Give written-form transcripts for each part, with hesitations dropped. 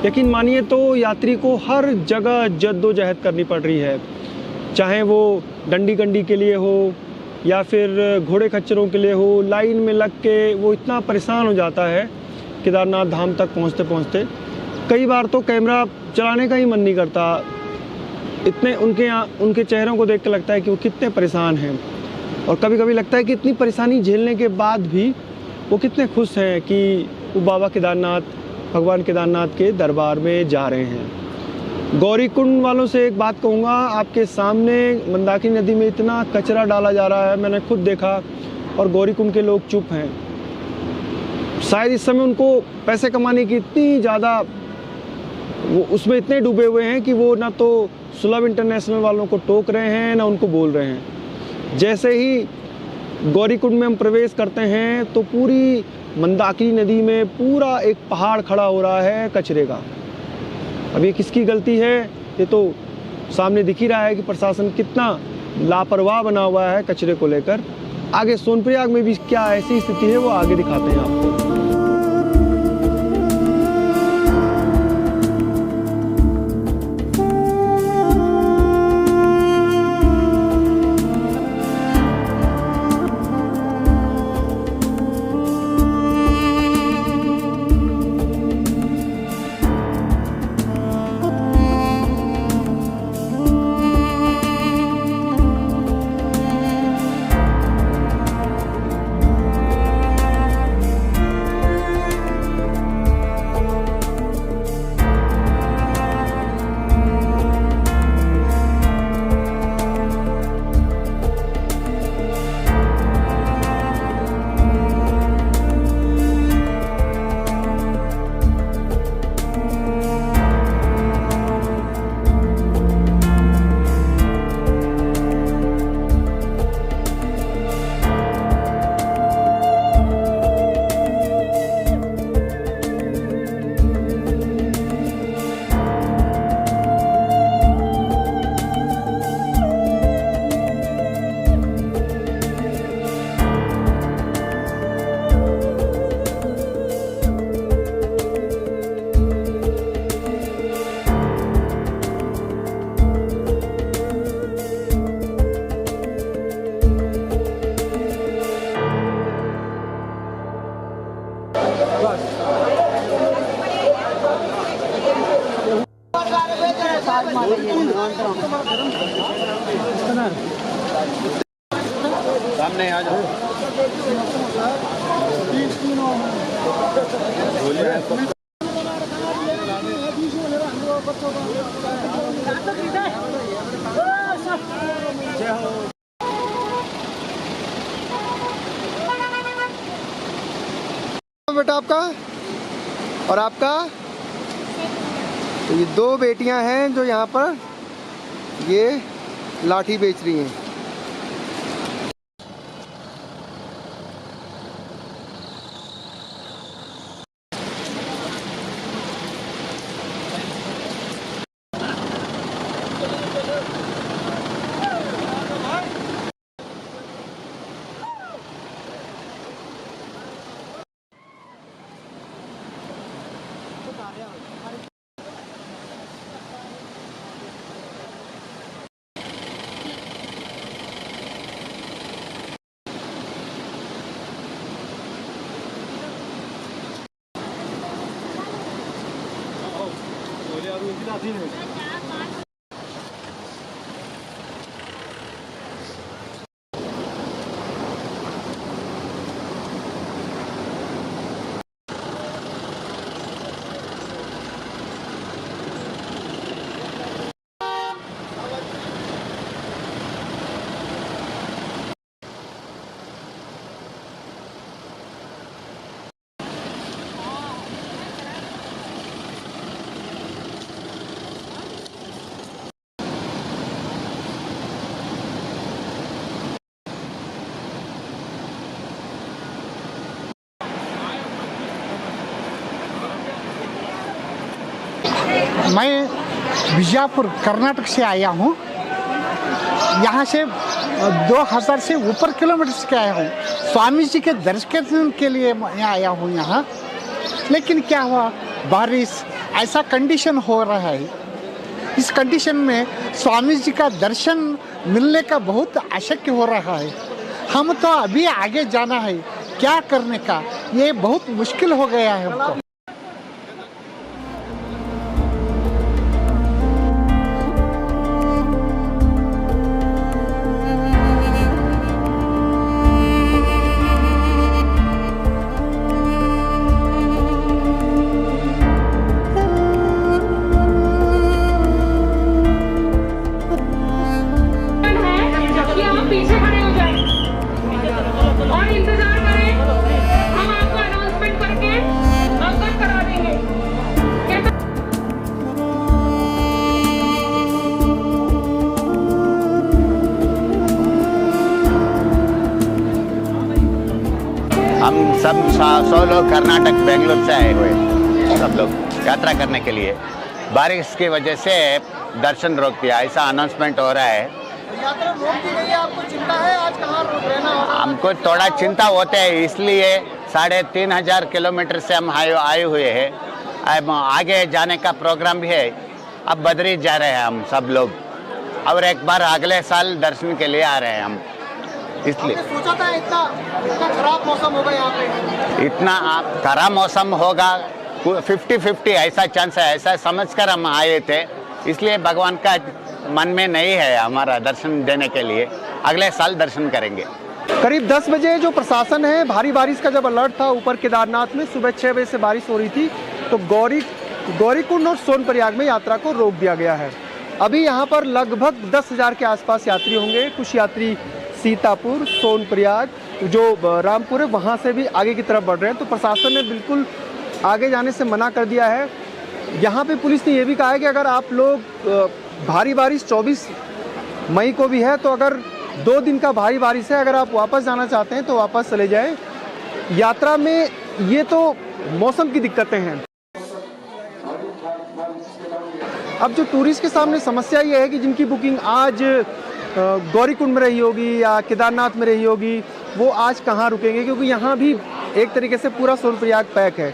यकीन मानिए तो यात्री को हर जगह जद्दोजहद करनी पड़ रही है, चाहे वो डंडी कंडी के लिए हो या फिर घोड़े खच्चरों के लिए हो। लाइन में लग के वो इतना परेशान हो जाता है केदारनाथ धाम तक पहुंचते पहुंचते। कई बार तो कैमरा चलाने का ही मन नहीं करता, इतने उनके चेहरों को देख के लगता है कि वो कितने परेशान हैं। और कभी कभी लगता है कि इतनी परेशानी झेलने के बाद भी वो कितने खुश हैं कि वो बाबा केदारनाथ, भगवान केदारनाथ के दरबार में जा रहे हैं। गौरीकुंड वालों से एक बात कहूँगा, आपके सामने मंदाकिनी नदी में इतना कचरा डाला जा रहा है, मैंने खुद देखा, और गौरीकुंड के लोग चुप हैं। शायद इस समय उनको पैसे कमाने की इतनी ज़्यादा, वो उसमें इतने डूबे हुए हैं कि वो ना तो सुलभ इंटरनेशनल वालों को टोक रहे हैं ना उनको बोल रहे हैं। जैसे ही गौरीकुंड में हम प्रवेश करते हैं तो पूरी मंदाकिनी नदी में पूरा एक पहाड़ खड़ा हो रहा है कचरे का। अब ये किसकी गलती है? ये तो सामने दिख ही रहा है कि प्रशासन कितना लापरवाह बना हुआ है कचरे को लेकर। आगे सोनप्रयाग में भी क्या ऐसी स्थिति है वो आगे दिखाते हैं आपको। सामने आ जाओ। बेटा आपका और आपका, तो ये दो बेटियां हैं जो यहाँ पर ये लाठी बेच रही हैं। मैं बीजापुर कर्नाटक से आया हूँ। यहाँ से 2000 से ऊपर किलोमीटर से आया हूँ। स्वामी जी के दर्शन के लिए मैं आया हूँ यहाँ। लेकिन क्या हुआ, बारिश ऐसा कंडीशन हो रहा है। इस कंडीशन में स्वामी जी का दर्शन मिलने का बहुत आवश्यक हो रहा है। हम तो अभी आगे जाना है, क्या करने का, ये बहुत मुश्किल हो गया है हमको। पीछे खड़े हो जाएं और इंतजार करें, हम आपको अनाउंसमेंट करके अवगत करा देंगे। हम सब 100 लोग कर्नाटक बेंगलुरु से आए हुए, सब लोग यात्रा करने के लिए। बारिश की वजह से दर्शन रोक दिया, ऐसा अनाउंसमेंट हो रहा है। यात्रा रोक दी गई है, आपको चिंता है आज कहाँ रहना होगा? हमको थोड़ा चिंता होता है, इसलिए 3500 किलोमीटर से हम आए हुए हैं। अब आगे जाने का प्रोग्राम भी है। अब बद्री जा रहे हैं हम सब लोग, और एक बार अगले साल दर्शन के लिए आ रहे हैं हम, इसलिए। आपने सोचा था इतना खराब मौसम होगा यहाँ पे? इतना खराब मौसम होगा, 50-50 ऐसा चांस है, ऐसा समझकर हम आए थे। इसलिए भगवान का मन में नहीं है हमारा दर्शन देने के लिए, अगले साल दर्शन करेंगे। करीब 10 बजे जो प्रशासन है, भारी बारिश का जब अलर्ट था ऊपर केदारनाथ में, सुबह 6 बजे से बारिश हो रही थी, तो गौरीकुंड और सोनप्रयाग में यात्रा को रोक दिया गया है। अभी यहाँ पर लगभग 10,000 के आसपास यात्री होंगे। कुछ यात्री सीतापुर, सोनप्रयाग, जो रामपुर है, वहाँ से भी आगे की तरफ बढ़ रहे हैं। तो प्रशासन ने बिल्कुल आगे जाने से मना कर दिया है। यहाँ पे पुलिस ने ये भी कहा है कि अगर आप लोग भारी बारिश 24 मई को भी है, तो अगर 2 दिन का भारी बारिश है, अगर आप वापस जाना चाहते हैं तो वापस चले जाएं। यात्रा में ये तो मौसम की दिक्कतें हैं। अब जो टूरिस्ट के सामने समस्या ये है कि जिनकी बुकिंग आज गौरीकुंड में रही होगी या केदारनाथ में रही होगी, वो आज कहाँ रुकेंगे, क्योंकि यहाँ भी एक तरीके से पूरा सोनप्रयाग पैक है।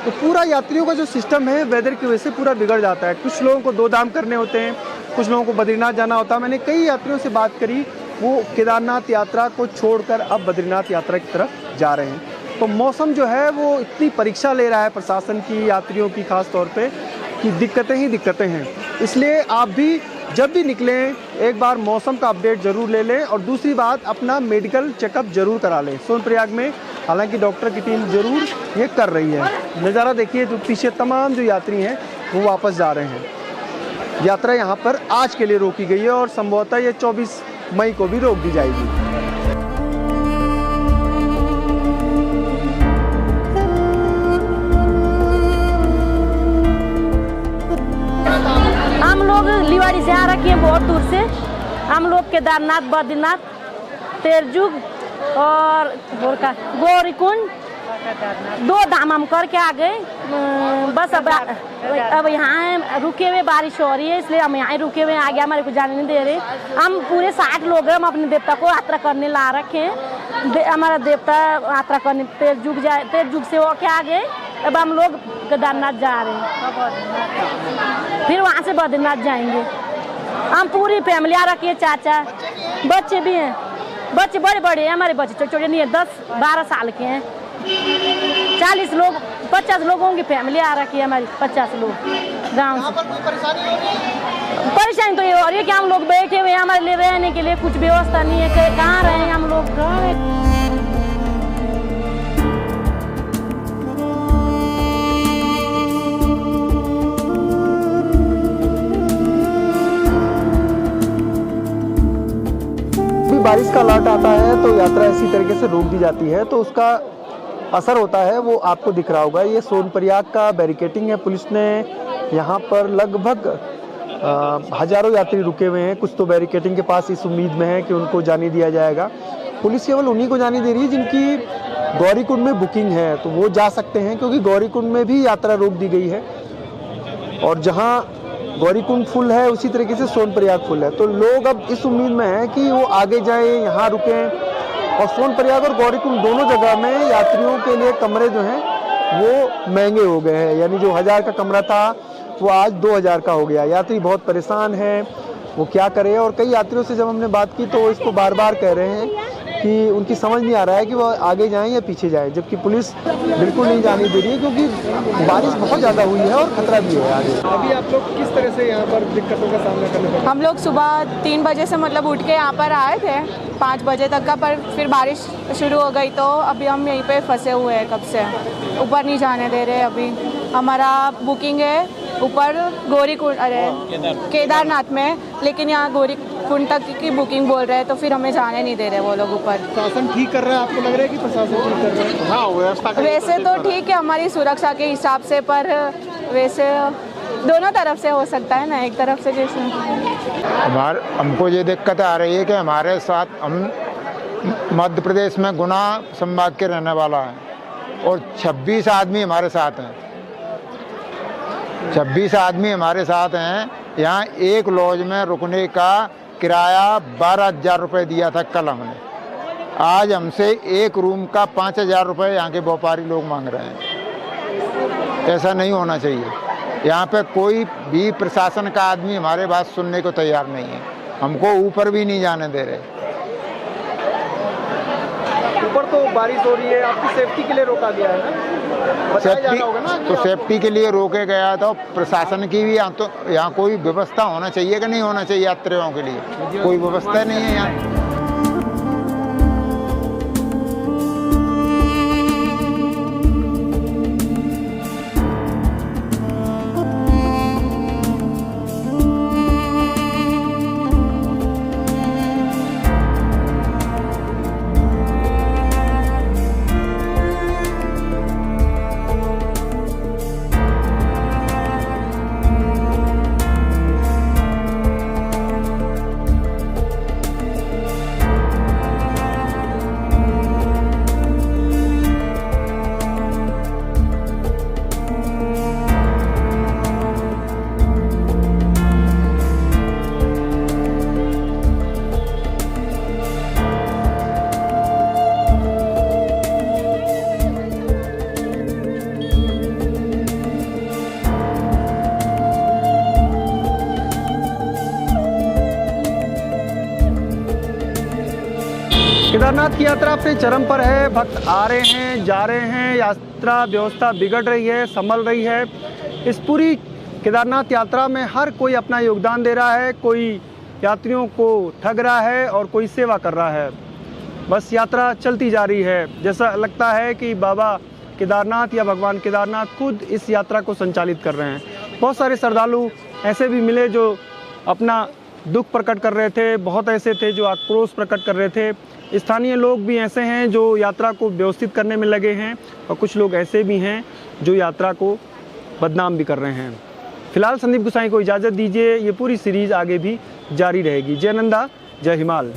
तो पूरा यात्रियों का जो सिस्टम है वेदर की वजह से पूरा बिगड़ जाता है। कुछ लोगों को 2 धाम करने होते हैं, कुछ लोगों को बद्रीनाथ जाना होता है। मैंने कई यात्रियों से बात करी, वो केदारनाथ यात्रा को छोड़कर अब बद्रीनाथ यात्रा की तरफ जा रहे हैं। तो मौसम जो है वो इतनी परीक्षा ले रहा है प्रशासन की, यात्रियों की खास तौर पे, कि दिक्कतें ही दिक्कतें हैं। इसलिए आप भी जब भी निकलें एक बार मौसम का अपडेट ज़रूर ले लें, और दूसरी बात अपना मेडिकल चेकअप ज़रूर करा लें। सोनप्रयाग में हालांकि डॉक्टर की टीम ज़रूर ये कर रही है। नज़ारा देखिए, जो पीछे तमाम जो यात्री हैं वो वापस जा रहे हैं। यात्रा यहाँ पर आज के लिए रोकी गई है और संभवतः ये 24 मई को भी रोक दी जाएगी। हम लोग लिवाड़ी से आ रखे हैं, बहुत दूर से। हम लोग केदारनाथ, बद्रीनाथ, तेरजुग और गौरीकुंड 2 धाम हम करके आ गए। बस अब यहाँ रुके हुए, बारिश हो रही है इसलिए हम यहाँ रुके हुए, आगे हमारे को जाने नहीं दे रहे। हम पूरे 60 लोग हैं, हम अपने देवता को यात्रा करने ला रखे हैं। हमारा देवता यात्रा करने तेरजुग से होके आ गए। अब हम लोग केदारनाथ जा रहे हैं, फिर वहाँ से बद्रीनाथ जाएंगे। हम पूरी फैमिली आ रखी है, चाचा, बच्चे भी हैं। बच्चे बड़े बड़े हैं, हमारे बच्चे छोटे छोटे नहीं है, 10-12 साल के हैं। 40 लोग, 50 लोगों की फैमिली आ रखी है हमारी, 50 लोग गाँव से। परेशानी तो ये हो रही है कि हम लोग बैठे हुए हैं, हमारे लिए रहने के लिए कुछ व्यवस्था नहीं है। कहाँ रहें हम लोग? बारिश का अलर्ट आता है तो यात्रा इसी तरीके से रोक दी जाती है, तो उसका असर होता है वो आपको दिख रहा होगा। ये सोनप्रयाग का बैरिकेटिंग है। पुलिस ने यहाँ पर लगभग हजारों यात्री रुके हुए हैं। कुछ तो बैरिकेटिंग के पास इस उम्मीद में है कि उनको जाने दिया जाएगा। पुलिस केवल उन्हीं को जाने दे रही है जिनकी गौरीकुंड में बुकिंग है, तो वो जा सकते हैं, क्योंकि गौरीकुंड में भी यात्रा रोक दी गई है। और जहाँ गौरीकुंड फुल है उसी तरीके से सोनप्रयाग फुल है। तो लोग अब इस उम्मीद में हैं कि वो आगे जाएं, यहाँ रुकें। और सोनप्रयाग और गौरीकुंड दोनों जगह में यात्रियों के लिए कमरे जो हैं वो महंगे हो गए हैं, यानी जो 1000 का कमरा था वो आज 2000 का हो गया। यात्री बहुत परेशान हैं, वो क्या करें। और कई यात्रियों से जब हमने बात की तो वो इसको बार बार कह रहे हैं कि उनकी समझ नहीं आ रहा है कि वो आगे जाएं या पीछे जाएं, जबकि पुलिस बिल्कुल नहीं जाने दे रही है क्योंकि बारिश बहुत ज़्यादा हुई है और खतरा भी है आगे। अभी आप लोग किस तरह से यहाँ पर दिक्कतों का सामना करने पड़ा? हम लोग सुबह 3 बजे से मतलब उठ के यहाँ पर आए थे 5 बजे तक का, पर फिर बारिश शुरू हो गई तो अभी हम यहीं पे फंसे हुए हैं कब से, ऊपर नहीं जाने दे रहे। अभी हमारा बुकिंग है ऊपर गौरीकुंड, अरे केदारनाथ में, लेकिन यहाँ गौरीकुंड तक की बुकिंग बोल रहे हैं तो फिर हमें जाने नहीं दे रहे वो लोग ऊपर। प्रशासन ठीक कर रहा है, आपको लग रहा है कि प्रशासन ठीक कर रहा है? हाँ, व्यवस्था वैसे तो ठीक है हमारी सुरक्षा के हिसाब से, पर वैसे दोनों तरफ से हो सकता है ना, एक तरफ से कैसे। हमको ये दिक्कत आ रही है कि हमारे साथ, हम मध्य प्रदेश में गुना संभाग के रहने वाला है और 26 आदमी हमारे साथ हैं। 26 आदमी हमारे साथ हैं। यहाँ एक लॉज में रुकने का किराया 12,000 रुपये दिया था कल हमने। आज हमसे एक रूम का 5,000 रुपये यहाँ के व्यापारी लोग मांग रहे हैं। ऐसा नहीं होना चाहिए। यहाँ पे कोई भी प्रशासन का आदमी हमारे बात सुनने को तैयार नहीं है। हमको ऊपर भी नहीं जाने दे रहे। ऊपर तो बारिश हो रही है, आपकी सेफ्टी के लिए रोका गया है ना? सेफ्टी तो सेफ्टी के लिए रोके गया था। प्रशासन की भी यहाँ कोई व्यवस्था होना चाहिए कि नहीं होना चाहिए? यात्रियों के लिए कोई व्यवस्था नहीं है यहाँ। केदारनाथ की यात्रा अपने चरम पर है। भक्त आ रहे हैं, जा रहे हैं, यात्रा व्यवस्था बिगड़ रही है, संभल रही है। इस पूरी केदारनाथ यात्रा में हर कोई अपना योगदान दे रहा है, कोई यात्रियों को ठग रहा है और कोई सेवा कर रहा है। बस यात्रा चलती जा रही है। जैसा लगता है कि बाबा केदारनाथ या भगवान केदारनाथ खुद इस यात्रा को संचालित कर रहे हैं। बहुत सारे श्रद्धालु ऐसे भी मिले जो अपना दुख प्रकट कर रहे थे, बहुत ऐसे थे जो आक्रोश प्रकट कर रहे थे। स्थानीय लोग भी ऐसे हैं जो यात्रा को व्यवस्थित करने में लगे हैं और कुछ लोग ऐसे भी हैं जो यात्रा को बदनाम भी कर रहे हैं। फिलहाल संदीप गुसाई को इजाज़त दीजिए। ये पूरी सीरीज़ आगे भी जारी रहेगी। जय नंदा, जय हिमाल।